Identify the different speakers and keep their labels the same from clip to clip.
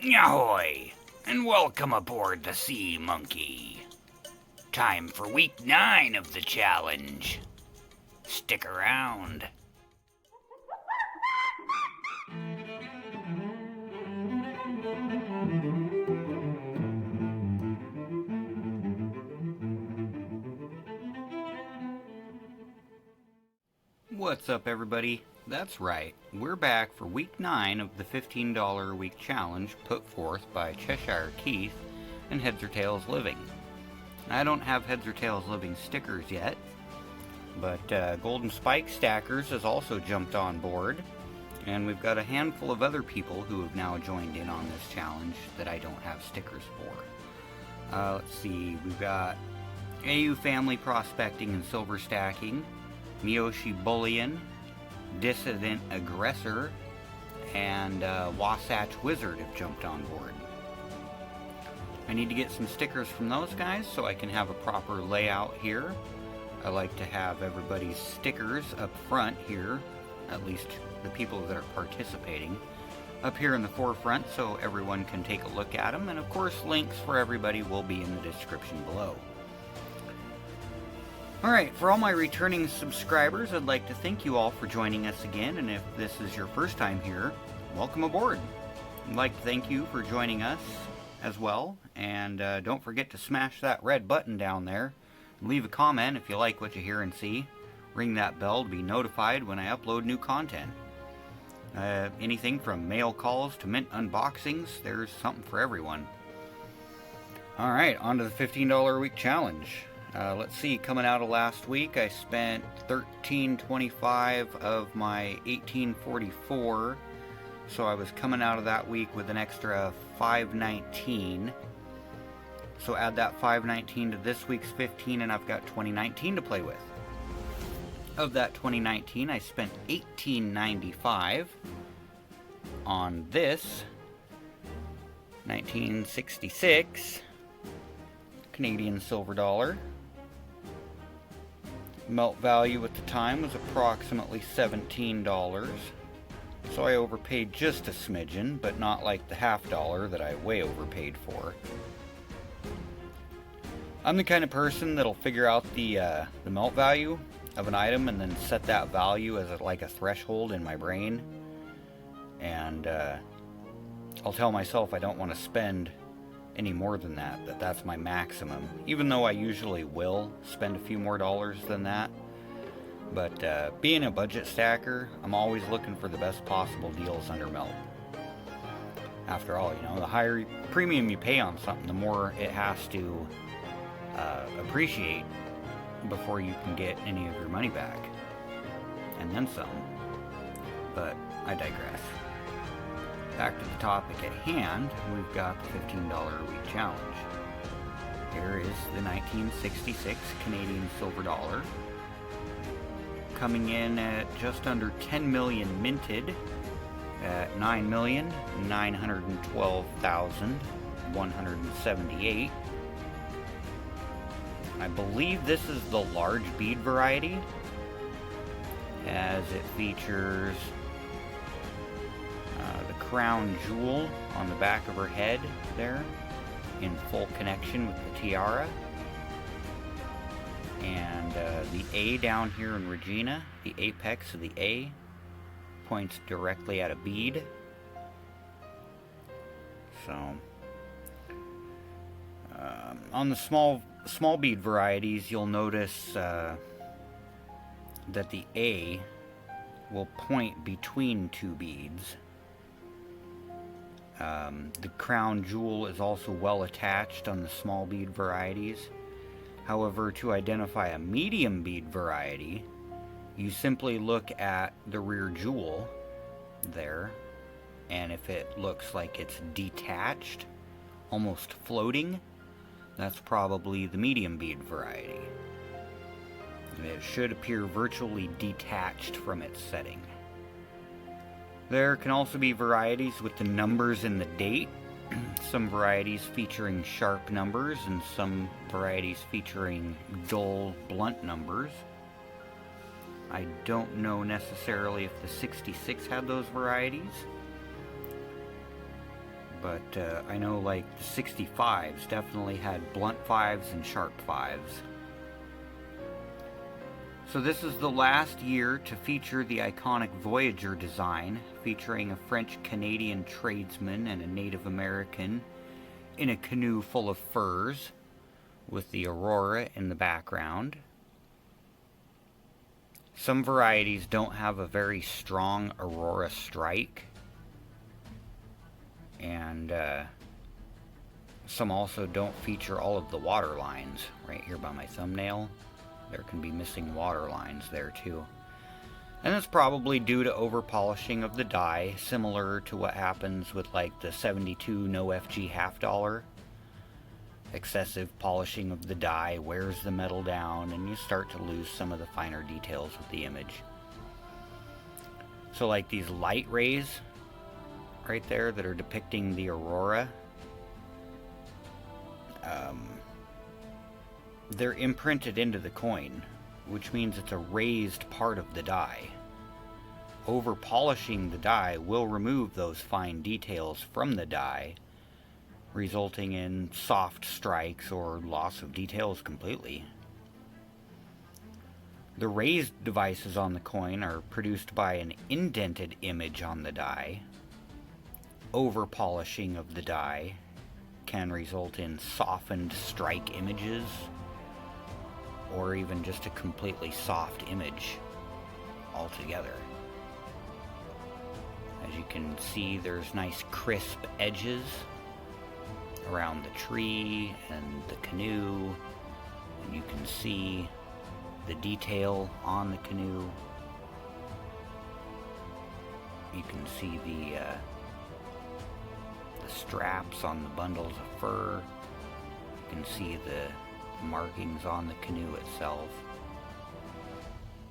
Speaker 1: Ahoy, and welcome aboard the Sea Monkey. Time for week 9 of the challenge. Stick around. What's up, everybody? That's right, we're back for week 9 of the $15 a week challenge put forth by Cheshire Keith and Heads or Tails Living. I don't have Heads or Tails Living stickers yet, but Golden Spike Stackers has also jumped on board, and we've got a handful of other people who have now joined in on this challenge that I don't have stickers for. Let's see, we've got AU Family Prospecting and Silver Stacking, Miyoshi Bullion, Dissident Aggressor, and Wasatch Wizard have jumped on board. I need to get some stickers from those guys so I can have a proper layout here. I like to have everybody's stickers up front here, at least the people that are participating, up here in the forefront so everyone can take a look at them, and of course links for everybody will be in the description below. Alright, for all my returning subscribers, I'd like to thank you all for joining us again, and if this is your first time here, welcome aboard. I'd like to thank you for joining us as well, and don't forget to smash that red button down there, and leave a comment if you like what you hear and see. Ring that bell to be notified when I upload new content. Anything from mail calls to mint unboxings, there's something for everyone. Alright, on to the $15 a week challenge. Let's see, coming out of last week, I spent $13.25 of my $18.44, so I was coming out of that week with an extra $5.19. So add that $5.19 to this week's $15, and I've got $20.19 to play with. Of that $20.19, I spent $18.95 on this 1966 Canadian silver dollar. Melt value at the time was approximately $17, so I overpaid just a smidgen, but not like the half dollar that I way overpaid for. I'm the kind of person that'll figure out the melt value of an item and then set that value as like a threshold in my brain, and I'll tell myself I don't want to spend any more than that, that's my maximum, even though I usually will spend a few more dollars than that. But being a budget stacker, I'm always looking for the best possible deals under melt. After all, you know, the higher premium you pay on something, the more it has to appreciate before you can get any of your money back, and then some. But I digress. Back to the topic at hand, we've got the $15 a week challenge. Here is the 1966 Canadian silver dollar, coming in at just under 10 million minted at 9,912,178. I believe this is the large bead variety, as it features the crown jewel on the back of her head there, in full connection with the tiara. And the A down here in Regina, the apex of the A, points directly at a bead. So, on the small bead varieties, you'll notice that the A will point between two beads. The crown jewel is also well attached on the small bead varieties. However, to identify a medium bead variety, you simply look at the rear jewel there, and if it looks like it's detached, almost floating, that's probably the medium bead variety. It should appear virtually detached from its setting. There can also be varieties with the numbers in the date, some varieties featuring sharp numbers and some varieties featuring dull, blunt numbers. I don't know necessarily if the 66 had those varieties, But I know like the 65s definitely had blunt 5s and sharp 5s. So this is the last year to feature the iconic Voyager design, featuring a French-Canadian tradesman and a Native American in a canoe full of furs, with the aurora in the background. Some varieties don't have a very strong aurora strike, and some also don't feature all of the water lines. Right here by my thumbnail, there can be missing water lines there too. And that's probably due to over polishing of the die, similar to what happens with like the 72 No FG half dollar. Excessive polishing of the die wears the metal down, and you start to lose some of the finer details with the image. So like these light rays right there that are depicting the aurora, they're imprinted into the coin, which means it's a raised part of the die. Over polishing the die will remove those fine details from the die, resulting in soft strikes or loss of details completely. The raised devices on the coin are produced by an indented image on the die. Over polishing of the die can result in softened strike images, or even just a completely soft image altogether. As you can see, there's nice crisp edges around the tree and the canoe, and you can see the detail on the canoe. You can see the straps on the bundles of fur. You can see the markings on the canoe itself.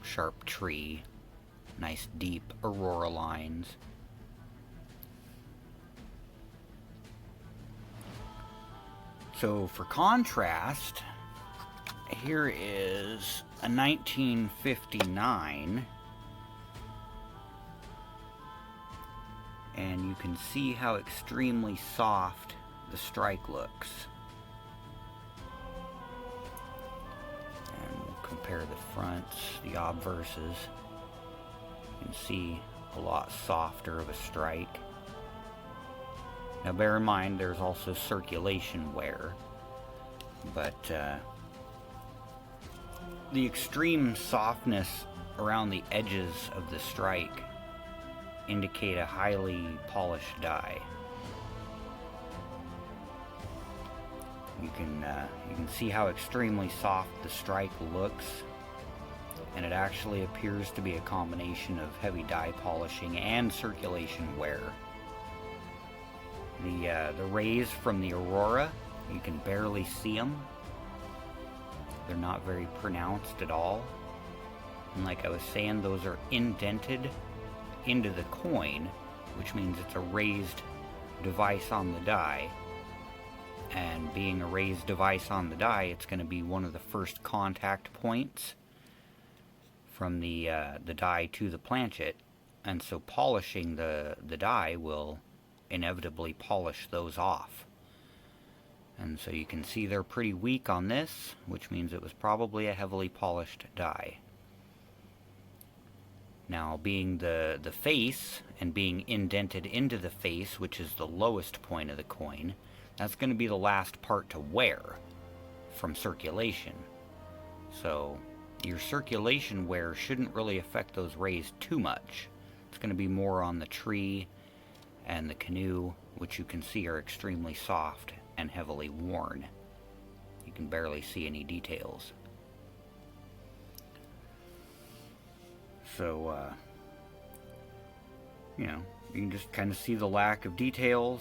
Speaker 1: Sharp tree, nice deep aurora lines. So for contrast, here is a 1959, and you can see how extremely soft the strike looks. And we'll compare the fronts, the obverses. You can see a lot softer of a strike. Now bear in mind there's also circulation wear, but the extreme softness around the edges of the strike indicate a highly polished die. You can see how extremely soft the strike looks, and it actually appears to be a combination of heavy die polishing and circulation wear. The rays from the aurora, you can barely see them. They're not very pronounced at all. And like I was saying, those are indented into the coin, which means it's a raised device on the die. And being a raised device on the die, it's going to be one of the first contact points from the die to the planchet. And so polishing the die will inevitably polish those off. And so you can see they're pretty weak on this, which means it was probably a heavily polished die. Now, being the face and being indented into the face, which is the lowest point of the coin, that's going to be the last part to wear from circulation. So your circulation wear shouldn't really affect those rays too much. It's going to be more on the tree and the canoe, which you can see are extremely soft and heavily worn. You can barely see any details. So, you can just kind of see the lack of details,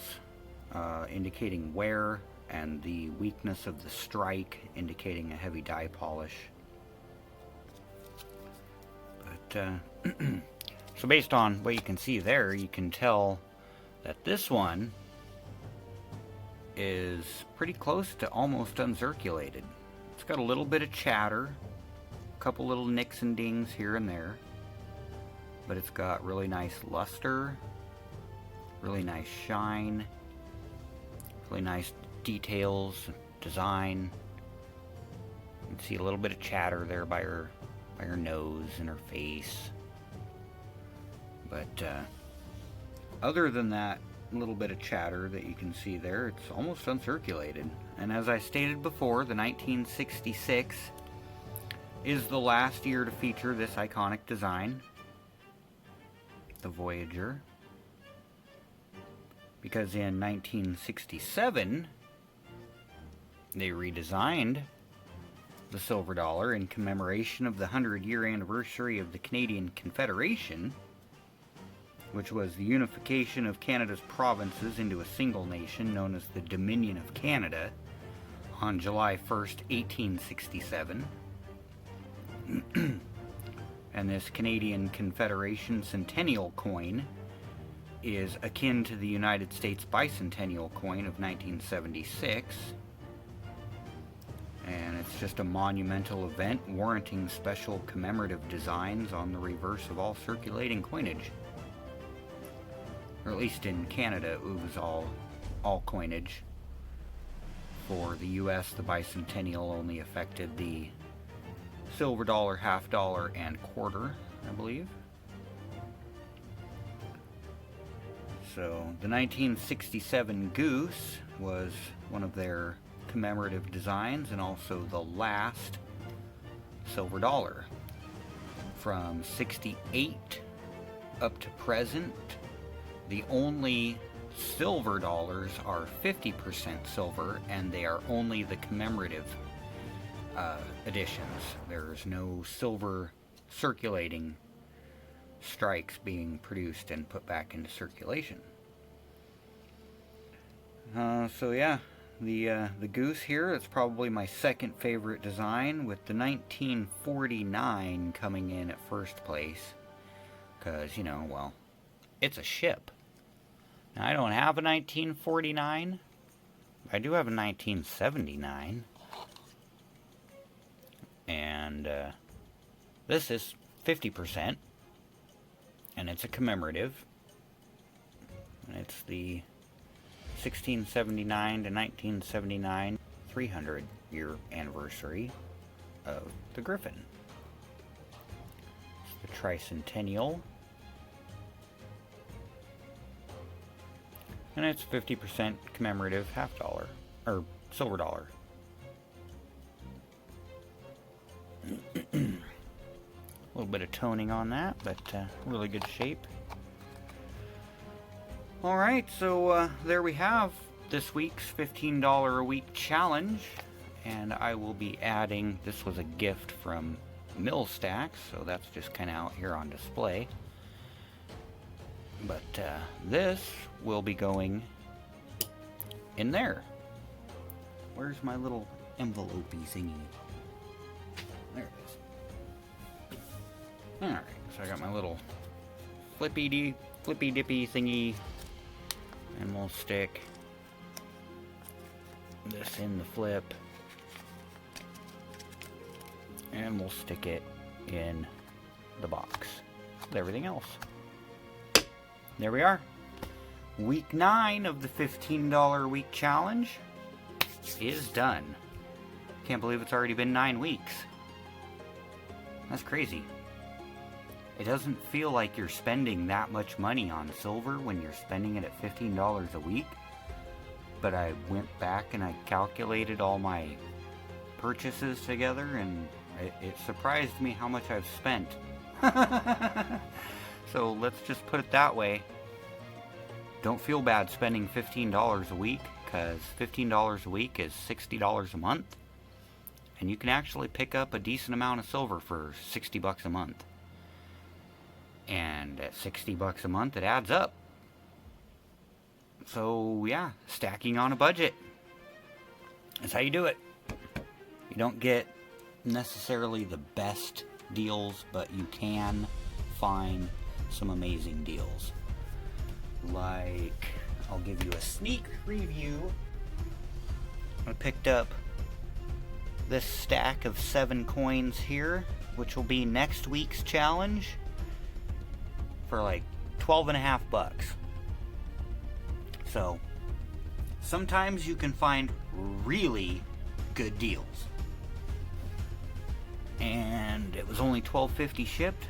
Speaker 1: indicating wear, and the weakness of the strike, indicating a heavy die polish. But, so based on what you can see there, you can tell that this one is pretty close to almost uncirculated. It's got a little bit of chatter, a couple little nicks and dings here and there, but it's got really nice luster, really nice shine, Really nice details, design. You can see a little bit of chatter there by her nose and her face. But other than that little bit of chatter that you can see there, it's almost uncirculated. And as I stated before, the 1966 is the last year to feature this iconic design, the Voyager. Because in 1967, they redesigned the silver dollar in commemoration of the 100-year anniversary of the Canadian Confederation, which was the unification of Canada's provinces into a single nation known as the Dominion of Canada on July 1st, 1867. And this Canadian Confederation Centennial coin is akin to the United States Bicentennial coin of 1976. And it's just a monumental event warranting special commemorative designs on the reverse of all circulating coinage. Or at least in Canada, it was all coinage. For the US, the bicentennial only affected the silver dollar, half dollar, and quarter, I believe. So the 1967 goose was one of their commemorative designs, and also the last silver dollar. From 68 up to present, the only silver dollars are 50% silver, and they are only the commemorative editions. There's no silver circulating strikes being produced and put back into circulation. So yeah, the goose here, it's probably my second favorite design, with the 1949 coming in at first place. Because, you know, well, it's a ship. Now, I don't have a 1949. I do have a 1979. And this is 50%. And it's a commemorative. And it's the 1679 to 1979 300-year anniversary of the Griffin. It's the tricentennial. And it's 50% commemorative half dollar, or silver dollar. A little bit of toning on that, but really good shape. Alright, so there we have this week's $15 a week challenge. And I will be adding, this was a gift from Millstacks, so that's just kind of out here on display. But this will be going in there. Where's my little envelope-y thingy? There it is. Alright, so I got my little flippy-dippy thingy. And we'll stick this in the flip. And we'll stick it in the box with everything else. There we are. Week 9 of the $15 a week challenge is done. Can't believe it's already been 9 weeks. That's crazy. It doesn't feel like you're spending that much money on silver when you're spending it at $15 a week. But I went back and I calculated all my purchases together, and it surprised me how much I've spent. So let's just put it that way. Don't feel bad spending $15 a week, because $15 a week is $60 a month. And you can actually pick up a decent amount of silver for $60 a month. And at $60 a month, it adds up. So yeah, stacking on a budget. That's how you do it. You don't get necessarily the best deals, but you can find some amazing deals. Like, I'll give you a sneak preview. I picked up this stack of 7 coins here, which will be next week's challenge, for like $12.50. So sometimes you can find really good deals. And it was only $12.50 shipped.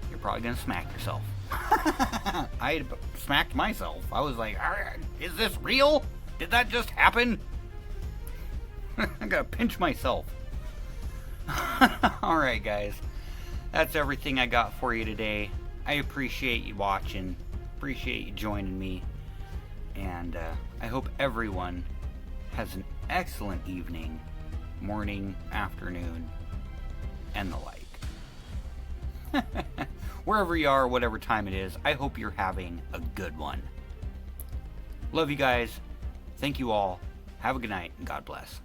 Speaker 1: You're probably gonna smack yourself. I smacked myself. I was like, is this real? Did that just happen? I gotta pinch myself. Alright guys, that's everything I got for you today. I appreciate you watching, appreciate you joining me, and I hope everyone has an excellent evening, morning, afternoon, and the like. Wherever you are, whatever time it is, I hope you're having a good one. Love you guys. Thank you all. Have a good night, and God bless.